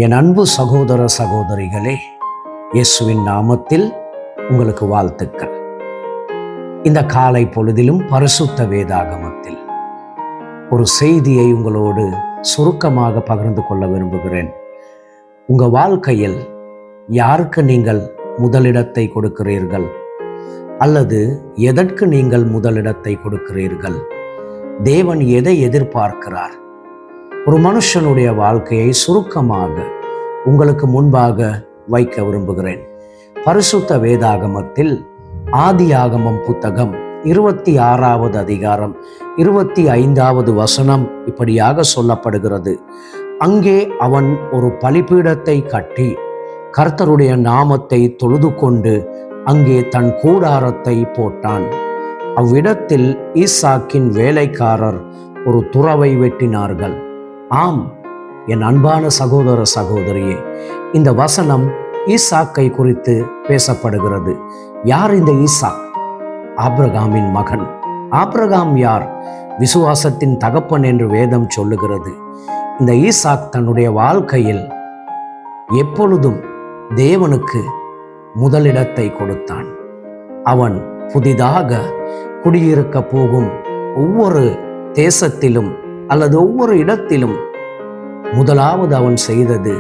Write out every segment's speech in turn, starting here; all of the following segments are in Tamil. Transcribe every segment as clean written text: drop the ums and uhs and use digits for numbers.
என் அன்பு சகோதர சகோதரிகளே, இயேசுவின் நாமத்தில் உங்களுக்கு வாழ்த்துக்கள். இந்த காலை பொழுதிலும் பரிசுத்த வேதாகமத்தில் ஒரு செய்தியை உங்களோடு சுருக்கமாக பகிர்ந்து கொள்ள விரும்புகிறேன். உங்கள் வாழ்க்கையில் யாருக்கு நீங்கள் முதலிடத்தை கொடுக்கிறீர்கள் அல்லது எதற்கு நீங்கள் முதலிடத்தை கொடுக்கிறீர்கள்? தேவன் எதை எதிர்பார்க்கிறார்? ஒரு மனுஷனுடைய வாழ்க்கையை சுருக்கமாக உங்களுக்கு முன்பாக வைக்க விரும்புகிறேன். பரிசுத்த வேதாகமத்தில் ஆதியாகமம் புத்தகம் 26வது அதிகாரம் 25வது வசனம் இப்படியாக சொல்லப்படுகிறது. அங்கே அவன் ஒரு பலிபீடத்தை கட்டி கர்த்தருடைய நாமத்தை தொழுது கொண்டு அங்கே தன் கூடாரத்தை போட்டான். அவ்விடத்தில் ஈசாக்கின் வேலைக்காரர் ஒரு துறவை வெட்டினார்கள். ஆம், என் அன்பான சகோதர சகோதரியே, இந்த வசனம் ஈசாக்கை குறித்து பேசப்படுகிறது. யார் இந்த ஈசாக்? ஆபிரகாமின் மகன். ஆபிரகாம் யார்? விசுவாசத்தின் தகப்பன் என்று வேதம் சொல்லுகிறது. இந்த ஈசாக் தன்னுடைய வாழ்க்கையில் எப்பொழுதும் தேவனுக்கு முதலிடத்தை கொடுத்தான். அவன் புதிதாக குடியிருக்க போகும் ஒவ்வொரு தேசத்திலும் அல்லது ஒவ்வொரு இடத்திலும் முதலாவது அவன் செய்தது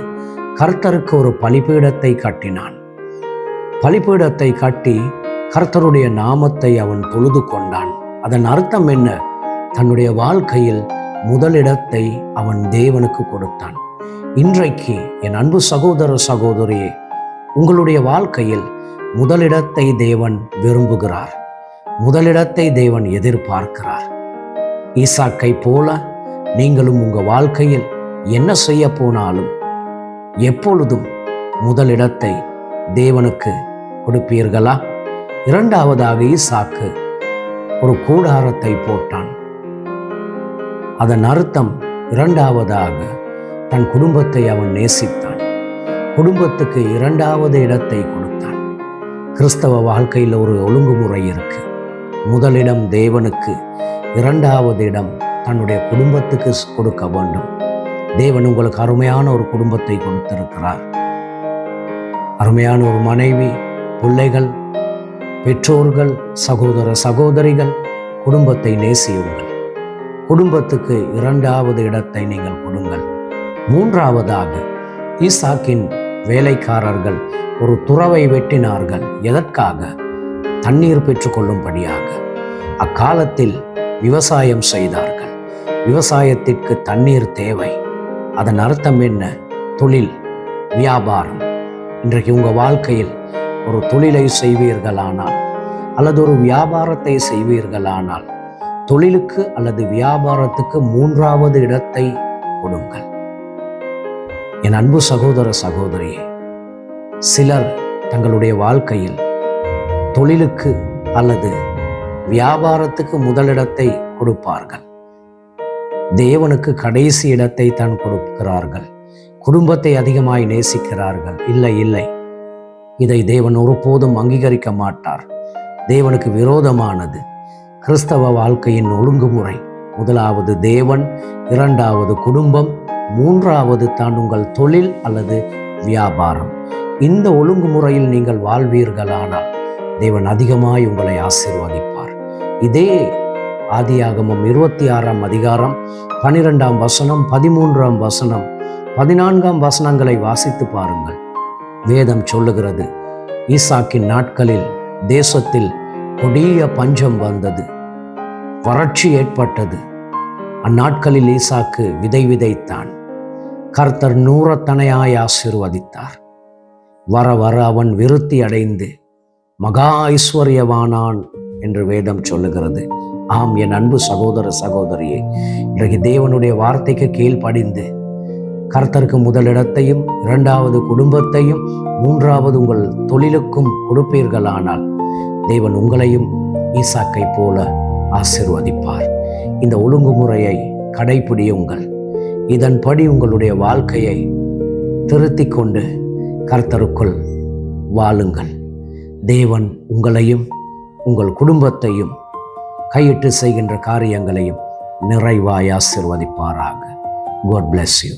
கர்த்தருக்கு ஒரு பலிபீடத்தை கட்டினான். பலிபீடத்தை கட்டி கர்த்தருடைய நாமத்தை அவன் தொழுது கொண்டான். அதன் அர்த்தம் என்ன? தன்னுடைய வாழ்க்கையில் முதலிடத்தை அவன் தேவனுக்கு கொடுத்தான். இன்றைக்கு என் அன்பு சகோதர சகோதரியே, உங்களுடைய வாழ்க்கையில் முதலிடத்தை தேவன் விரும்புகிறார். முதலிடத்தை தேவன் எதிர்பார்க்கிறார். ஈசாக்கை போல நீங்களும் உங்கள் வாழ்க்கையில் என்ன செய்ய போனாலும் எப்பொழுதும் முதலிடத்தை தேவனுக்கு கொடுப்பீர்களா? இரண்டாவதாக ஈசாக்கு ஒரு கூடாரத்தை போட்டான். அதன் அர்த்தம் இரண்டாவதாக தன் குடும்பத்தை அவன் நேசித்தான். குடும்பத்துக்கு இரண்டாவது இடத்தை கொடுத்தான். கிறிஸ்தவ வாழ்க்கையில் ஒரு ஒழுங்குமுறை இருக்கு. முதலிடம் தேவனுக்கு, இரண்டாவது இடம் தன்னுடைய குடும்பத்துக்கு கொடுக்க வேண்டும். தேவன் உங்களுக்கு அருமையான ஒரு குடும்பத்தை கொடுத்திருக்கிறார். அருமையான ஒரு மனைவி, பிள்ளைகள், பெற்றோர்கள், சகோதர சகோதரிகள். குடும்பத்தை நேசியுங்கள். குடும்பத்துக்கு இரண்டாவது இடத்தை நீங்கள் கொடுங்கள். மூன்றாவதாக ஈசாக்கின் வேலைக்காரர்கள் ஒரு துறவை வெட்டினார்கள். எதற்காக? தண்ணீர் பெற்றுக்கொள்ளும்படியாக. அக்காலத்தில் விவசாயம் செய்தார்கள். விவசாயத்திற்கு தண்ணீர் தேவை. அதன் அர்த்தம் என்ன? தொழில், வியாபாரம். இன்றைக்கு உங்கள் வாழ்க்கையில் ஒரு தொழிலை செய்வீர்களானால் அல்லது ஒரு வியாபாரத்தை செய்வீர்களானால் தொழிலுக்கு அல்லது வியாபாரத்துக்கு மூன்றாவது இடத்தை கொடுங்கள். என் அன்பு சகோதர சகோதரியே, சிலர் தங்களுடைய வாழ்க்கையில் தொழிலுக்கு அல்லது வியாபாரத்துக்கு முதலிடத்தை கொடுப்பார்கள். தேவனுக்கு கடைசி இடத்தை தான் கொடுக்கிறார்கள். குடும்பத்தை அதிகமாய் நேசிக்கிறார்கள். இல்லை, இதை தேவன் ஒருபோதும் அங்கீகரிக்க மாட்டார். தேவனுக்கு விரோதமானது. கிறிஸ்தவ வாழ்க்கையின் ஒழுங்குமுறை முதலாவது தேவன், இரண்டாவது குடும்பம், மூன்றாவது தான் உங்கள் தொழில் அல்லது வியாபாரம். இந்த ஒழுங்குமுறையில் நீங்கள் வாழ்வீர்களானால் தேவன் அதிகமாய் உங்களை ஆசீர்வதிப்பார். இதே ஆதியாகமம் 26ஆம் அதிகாரம் 12ஆம் வசனம், 13ஆம் வசனம், 14ஆம் வசனங்களை வாசித்து பாருங்கள். வேதம் சொல்லுகிறது, ஈசாக்கின் நாட்களில் தேசத்தில் கொடிய பஞ்சம் வந்தது, வறட்சி ஏற்பட்டது. அந்நாட்களில் ஈசாக்கு விதை விதைத்தான். கர்த்தர் நூறத்தனையாய் ஆசீர்வதித்தார். வர வர அவன் விருத்தி அடைந்து மகா ஐஸ்வர்யவானான் என்று வேதம் சொல்லுகிறது. ஆம், என் அன்பு சகோதர சகோதரியே, இன்றைக்கு தேவனுடைய வார்த்தைக்கு கீழ்ப்படிந்து கர்த்தருக்கு முதலிடத்தையும், இரண்டாவது குடும்பத்தையும், மூன்றாவது உங்கள் தொழிலுக்கும் கொடுப்பீர்களானால் தேவன் உங்களையும் ஈசாக்கை போல ஆசீர்வதிப்பார். இந்த ஒழுங்குமுறையை கடைபிடியுங்கள். இதன்படி உங்களுடைய வாழ்க்கையை திருத்திக் கொண்டு கர்த்தருக்குள் வாழுங்கள். தேவன் உங்களையும் உங்கள் குடும்பத்தையும் கையிட்டு செய்கின்ற காரியங்களையும் நிறைவாய் ஆசீர்வதிப்பாராக. God bless you.